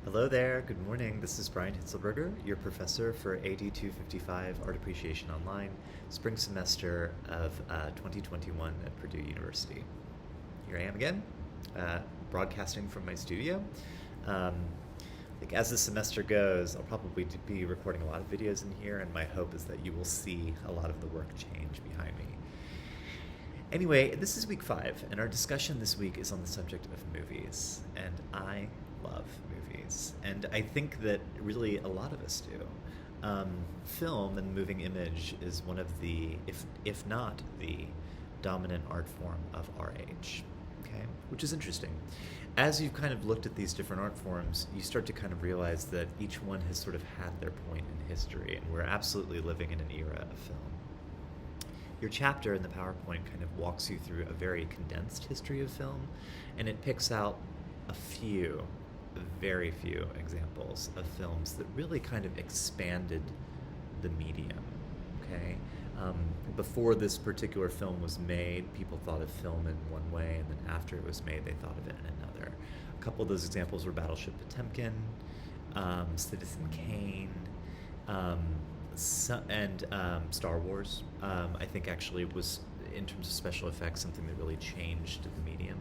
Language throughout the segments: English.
Hello there, good morning. This is Brian Hitzelberger, your professor for AD 255 Art Appreciation Online, spring semester of 2021 at Purdue University. Here I am again, uh, broadcasting from my studio. Um, as the semester goes, I'll probably be recording a lot of videos in here, and my hope is that you will see a lot of the work change behind me. Anyway, this is week 5, and our discussion this week is on the subject of movies, and I love movies, and I think that really a lot of us do. Film and moving image is one of the, if not the dominant art form of our age, okay? Which is interesting. As you've kind of looked at these different art forms, you start to kind of realize that each one has sort of had their point in history, and we're absolutely living in an era of film. Your chapter in the PowerPoint kind of walks you through a very condensed history of film, and it picks out a few, very few examples of films that really kind of expanded the medium, okay? Before this particular film was made, people thought of film in one way, and then after it was made, they thought of it in another. A couple of those examples were Battleship Potemkin, Citizen Kane, and Star Wars. I think actually was, in terms of special effects, something that really changed the medium.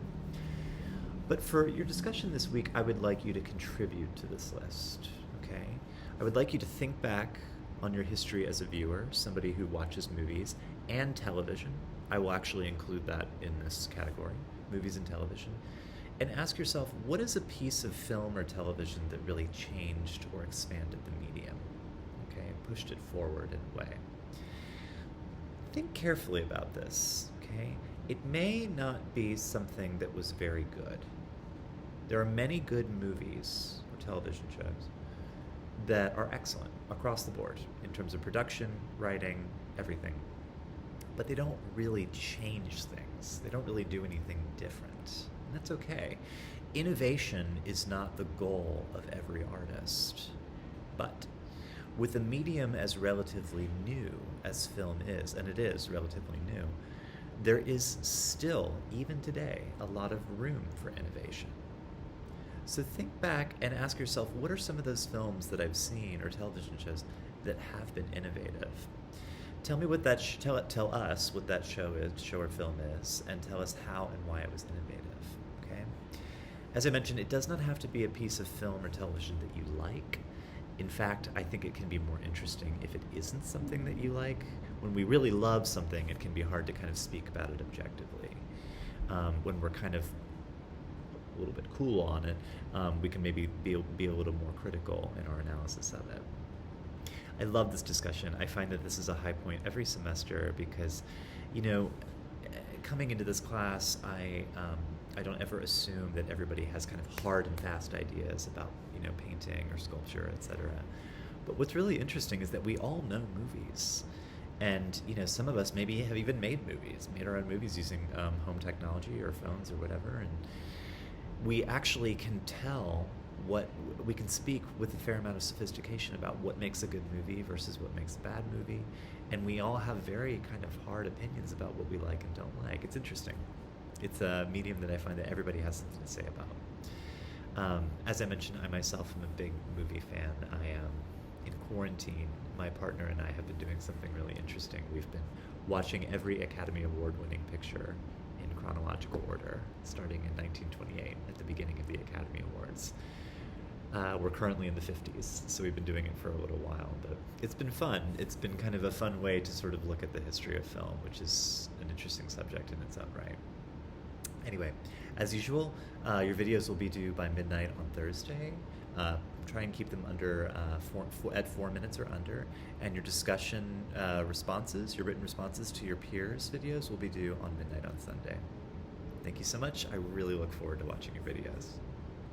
But for your discussion this week, I would like you to contribute to this list, okay? I would like you to think back on your history as a viewer, somebody who watches movies and television. I will actually include that in this category, movies and television. And ask yourself, what is a piece of film or television that really changed or expanded the medium? Okay, pushed it forward in a way. Think carefully about this, okay? It may not be something that was very good. There are many good movies or television shows that are excellent across the board in terms of production, writing, everything. But they don't really change things. They don't really do anything different. And that's okay. Innovation is not the goal of every artist. But with a medium as relatively new as film is, and it is relatively new, there is still, even today, a lot of room for innovation. So think back and ask yourself, what are some of those films that I've seen or television shows that have been innovative? Tell me what that tell us what that show or film is, and tell us how and why it was innovative. Okay? As I mentioned, it does not have to be a piece of film or television that you like. In fact, I think it can be more interesting if it isn't something that you like. When we really love something, it can be hard to kind of speak about it objectively. When we're kind of a little bit cool on it, we can maybe be a little more critical in our analysis of it. I love this discussion. I find that this is a high point every semester because, coming into this class, I don't ever assume that everybody has kind of hard and fast ideas about, painting or sculpture, etc. But what's really interesting is that we all know movies. And, some of us maybe have even made our own movies using home technology or phones or whatever. And we actually can tell we can speak with a fair amount of sophistication about what makes a good movie versus what makes a bad movie. And we all have very kind of hard opinions about what we like and don't like. It's interesting. It's a medium that I find that everybody has something to say about. As I mentioned, I myself am a big movie fan. I am in quarantine. My partner and I have been doing something really interesting. We've been watching every Academy Award-winning picture in chronological order, starting in 1928 at the beginning of the Academy Awards. We're currently in the 50s, so we've been doing it for a little while, but it's been fun. It's been kind of a fun way to sort of look at the history of film, which is an interesting subject in its own right. Anyway, as usual, your videos will be due by midnight on Thursday. Try and keep them under at 4 minutes or under, and your discussion responses, your written responses to your peers' videos will be due on midnight on Sunday. Thank you so much. I really look forward to watching your videos.